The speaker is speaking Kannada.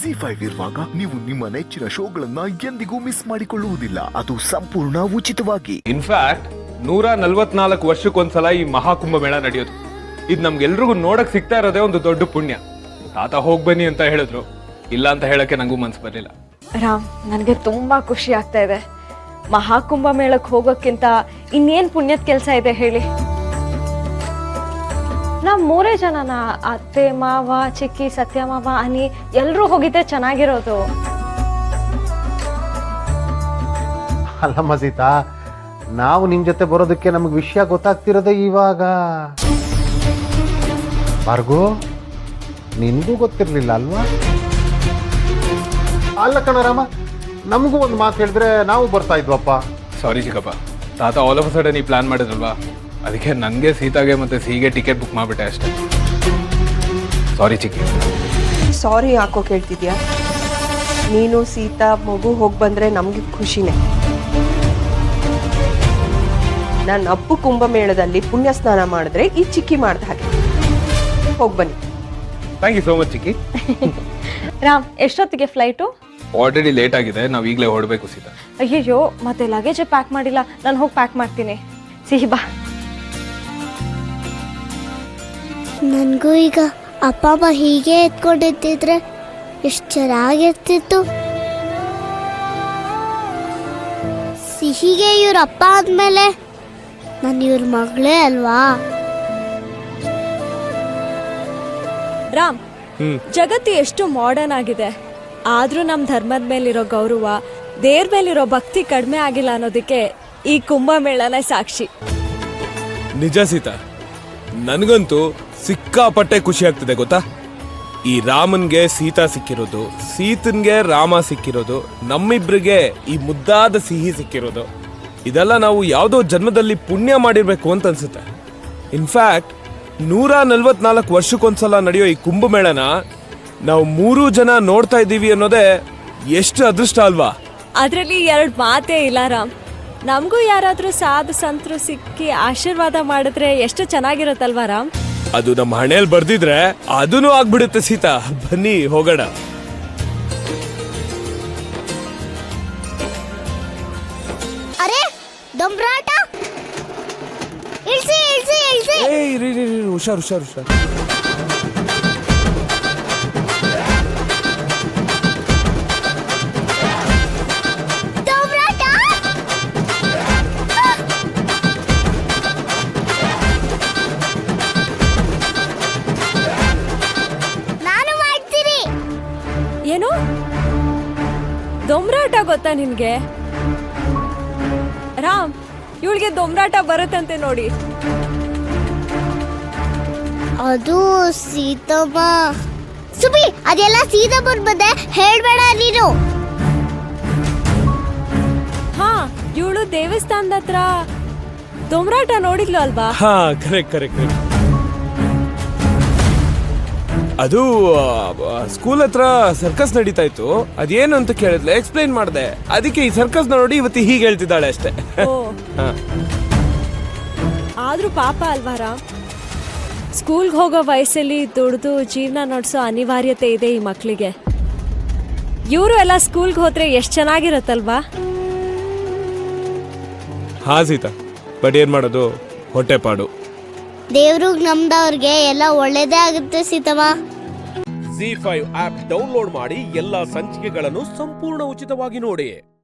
ZEE5 ಇರುವಾಗ ನೀವು ನಿಮ್ಮ ನೆಚ್ಚಿನ ಶೋಗಳನ್ನ ಎಂದಿಗೂ ಮಿಸ್ ಮಾಡಿಕೊಳ್ಳುವುದಿಲ್ಲ. ಅದು ಸಂಪೂರ್ಣ ಉಚಿತವಾಗಿ. ಇನ್ಫ್ಯಾಕ್ಟ್ 144 ವರ್ಷಕ್ಕೊಂದ್ಸಲ ಈ ಮಹಾಕುಂಭ ಮೇಳ ನಡೆಯೋದು. ಇದು ನಮ್ಗೆಲ್ರಿಗೂ ನೋಡಕ್ ಸಿಗ್ತಾ ಇರೋದೇ ಒಂದು ದೊಡ್ಡ ಪುಣ್ಯ. ತಾತ ಹೋಗ್ಬನ್ನಿ ಅಂತ ಹೇಳಿದ್ರು, ಇಲ್ಲ ಅಂತ ಹೇಳಕ್ಕೆ ನಂಗೂ ಮನ್ಸು ಬರ್ಲಿಲ್ಲ. ರಾಮ್, ನನಗೆ ತುಂಬಾ ಖುಷಿ ಆಗ್ತಾ ಇದೆ. ಮಹಾಕುಂಭ ಮೇಳಕ್ಕೆ ಹೋಗೋಕ್ಕಿಂತ ಇನ್ನೇನ್ ಪುಣ್ಯದ ಕೆಲಸ ಇದೆ ಹೇಳಿ. ನಾವ್ 3 ಜನನ, ಅತ್ತೆ ಮಾವ, ಚಿಕ್ಕಿ, ಸತ್ಯ ಮಾವ, ಅನಿ ಎಲ್ರೂ ಹೋಗಿದ್ರೆ ಚೆನ್ನಾಗಿರೋದು. ಅಲ್ಲಮ್ಮ ಸೀತಾ, ನಾವು ನಿಮ್ ಜೊತೆ ಬರೋದಕ್ಕೆ ನಮ್ಗೆ ವಿಷಯ ಗೊತ್ತಾಗ್ತಿರೋದೇ ಇವಾಗ. ಭಾರ್ಗು, ನಿನ್ಗೂ ಗೊತ್ತಿರ್ಲಿಲ್ಲ ಅಲ್ವಾ? ಅಲ್ಲ ಕಣ ರಾಮ, ನಮಗೂ ಒಂದು ಮಾತು ಹೇಳಿದ್ರೆ ನಾವು ಬರ್ತಾ ಇದ್ವಪ್ಪ. ಸಾರಿ ಚಿಕ್ಕಪ್ಪ, ತಾತ ಆಲ್ ಆಫ್ ಸಡನ್ ಈ ಪ್ಲಾನ್ ಮಾಡಿದ್ರಲ್ವಾ, ಅದಕ್ಕೆ ನನಗೆ ಸೀತಾಗೆ ಮತ್ತೆ ಸಿಹಿಗೆ ಟಿಕೆಟ್ ಬುಕ್ ಮಾಡಿಬಿಟ್ಟೆ ಅಷ್ಟೇ. ಸಾರಿ ಚಿಕ್ಕಿ. ಸಾರಿ ಯಾಕೋ ಕೇಳ್ತಿದ್ಯಾ? ನೀನು ಸೀತಾ ಮಗು ಹೋಗಿ ಬಂದ್ರೆ ನಮ್ಗೆ ಖುಷಿನೇ. ನಾನು ಅಪ್ಪು ಕುಂಭಮೇಳದಲ್ಲಿ ಪುಣ್ಯ ಸ್ನಾನ ಮಾಡಿದ್ರೆ ಈ ಚಿಕ್ಕಿ ಮಾಡ್ದ ಹಾಗೆ. ಹೋಗಿ ಬನ್ನಿ. ಥ್ಯಾಂಕ್ ಯು ಸೋ ಮಚ್ ಚಿಕ್ಕಿ. ರಾಮ್, ಎಷ್ಟೊತ್ತಿಗೆ ಫ್ಲೈಟು? ಆಲ್ರೆಡಿ ಲೇಟ್ ಆಗಿದೆ, ನಾವು ಈಗಲೇ ಹೊರಡಬೇಕು ಸೀತಾ. ಅಯ್ಯಯ್ಯೋ, ಮತ್ತೆ ಲಗೇಜ್ ಪ್ಯಾಕ್ ಮಾಡಿಲ್ಲ. ನಾನು ಹೋಗಿ ಪ್ಯಾಕ್ ಮಾಡ್ತೀನಿ. ಸಿಹಿ ಬಾ. ನನಗೂ ಈಗ ಅಪ್ಪ ಅಮ್ಮ ಹೀಗೆ ಎತ್ಕೊಂಡಿದ್ದಿದ್ರೆ ಎಷ್ಟು ಚೆನ್ನಾಗಿರ್ತಿತ್ತು. ಸಿಹಿಗೆ ಇವ್ರ ಅಪ್ಪ ಆದ್ಮೇಲೆ ನಾನು ಇವ್ರ ಮಗಳೇ ಅಲ್ವಾ? ರಾಮ್, ಜಗತ್ತು ಎಷ್ಟು ಮಾಡರ್ನ್ ಆಗಿದೆ, ಆದ್ರೂ ನಮ್ಮ ಧರ್ಮದ ಮೇಲಿರೋ ಗೌರವ, ದೇವ್ರ ಮೇಲಿರೋ ಭಕ್ತಿ ಕಡಿಮೆ ಆಗಿಲ್ಲ ಅನ್ನೋದಕ್ಕೆ ಈ ಕುಂಭಮೇಳನೇ ಸಾಕ್ಷಿ. ನಿಜ ಸೀತಾ, ನನಗಂತೂ ಸಿಕ್ಕಾಪಟ್ಟೆ ಖುಷಿ ಆಗ್ತಿದೆ ಗೊತ್ತಾ. ಈ ರಾಮನ್ಗೆ ಸೀತಾ ಸಿಕ್ಕಿರೋದು, ಸೀತನ್ಗೆ ರಾಮ ಸಿಕ್ಕಿರೋದು, ನಮ್ಮಿಬ್ರಿಗೆ ಈ ಮುದ್ದಾದ ಸಿಹಿ ಸಿಕ್ಕಿರೋದು, ಇದೆಲ್ಲ ನಾವು ಯಾವುದೋ ಜನ್ಮದಲ್ಲಿ ಪುಣ್ಯ ಮಾಡಿರ್ಬೇಕು ಅಂತ ಅನ್ಸುತ್ತೆ. ಇನ್ಫ್ಯಾಕ್ಟ್ 144 ವರ್ಷಕ್ಕೊಂದ್ಸಲ ನಡೆಯೋ ಈ ಕುಂಭಮೇಳನ ನಾವು 3 ಜನ ನೋಡ್ತಾ ಇದ್ದೀವಿ ಅನ್ನೋದೇ ಎಷ್ಟು ಅದೃಷ್ಟ ಅಲ್ವಾ? ಅದ್ರಲ್ಲಿ 2 ಮಾತೇ ಇಲ್ಲ ರಾಮ್. ನಮಗೂ ಯಾರಾದ್ರೂ ಸಾಧು ಸಂತರು ಸಿಕ್ಕಿ ಆಶೀರ್ವಾದ ಮಾಡಿದ್ರೆ ಎಷ್ಟು ಚೆನ್ನಾಗಿರುತ್ತಲ್ವಾ ರಾಮ್? ಅದು ನಮ್ಮ ಹಣೆಯಲ್ಲಿ ಬರ್ದಿದ್ರೆ ಅದೂ ಆಗ್ಬಿಡುತ್ತೆ ಸೀತಾ. ಬನ್ನಿ ಹೋಗೋಣ. ಅರೆ ದೊಂಬ್ರಾಟ, ಇಳ್ಸಿ ಇಳ್ಸಿ ಇಳ್ಸಿ. ಹುಷಾರ್ ಹುಷಾರ್ ಹುಷಾರ್. ದೊಂಬ್ರಾಟ, ನಾನು ಮಾಡ್ತೀನಿ. ಏನು ದೊಂಬ್ರಾಟ ಗೊತ್ತಾ ನಿನ್ಗೆ? ರಾಮ್, ಇವಳಿಗೆ ದೊಂಬ್ರಾಟ ಬರುತ್ತಂತೆ ನೋಡಿ. ಅದು ಸೀತಮ್ಮ. ಸುಬಿ, ಅದೆಲ್ಲ ಸೀತಮ್ಮನ ಬಂದೆ ಹೇಳ್ಬೇಡ ನೀನು. ಹಾ, ಇವಳು ದೇವಸ್ಥಾನದ ಹತ್ರ ದೊಂಬ್ರಾಟ ನೋಡಿದ್ಲು ಅಲ್ವಾ? ಹಾ, ಕರೆಕ್ಟ್ ಕರೆಕ್ಟ್ ಕರೆಕ್ಟ್. ಅದು ಸ್ಕೂಲ್ ಹತ್ರ ಸರ್ಕಸ್ ನಡೀತಾ ಇತ್ತು. ಅದೇನು ಅಂತ ಕೇಳಿದ್ಲೆ, ಎಕ್ಸ್ಪ್ಲೈನ್ ಮಾಡಿದೆ. ಅದಕ್ಕೆ ಈ ಸರ್ಕಸ್ ನೋಡಿ ಇವತ್ತು ಹೀಗೆ ಹೇಳ್ತಿದ್ದಾಳೆ ಅಷ್ಟೇ. ಆದ್ರೂ ಪಾಪ ಅಲ್ವಾ ರಾಮ್, ಸ್ಕೂಲ್ಗೆ ಹೋಗೋ ವಯಸ್ಸಲ್ಲಿ ದುಡ್ದು ಜೀವನ ನಡೆಸೋ ಅನಿವಾರ್ಯತೆ ಇದೆ ಈ ಮಕ್ಕಳಿಗೆ. ಇವರು ಎಲ್ಲ ಸ್ಕೂಲ್ಗೆ ಹೋದ್ರೆ ಎಷ್ಟು ಚೆನ್ನಾಗಿರತ್ತಲ್ವಾ? ಹಾ ಸೀತಾ, ಬಟ್ ಏನ್ ಮಾಡೋದು, ಹೊಟ್ಟೆಪಾಡು. ದೇವ್ರಿಗೆ ನಮ್ದವ್ರಿಗೆ ಎಲ್ಲ ಒಳ್ಳೇದೇ ಆಗುತ್ತೆ ಸೀತಮ್ಮ. ZEE5 ಆಪ್ ಡೌನ್ಲೋಡ್ ಮಾಡಿ ಎಲ್ಲಾ ಸಂಚಿಕೆಗಳನ್ನು ಸಂಪೂರ್ಣ ಉಚಿತವಾಗಿ ನೋಡಿ.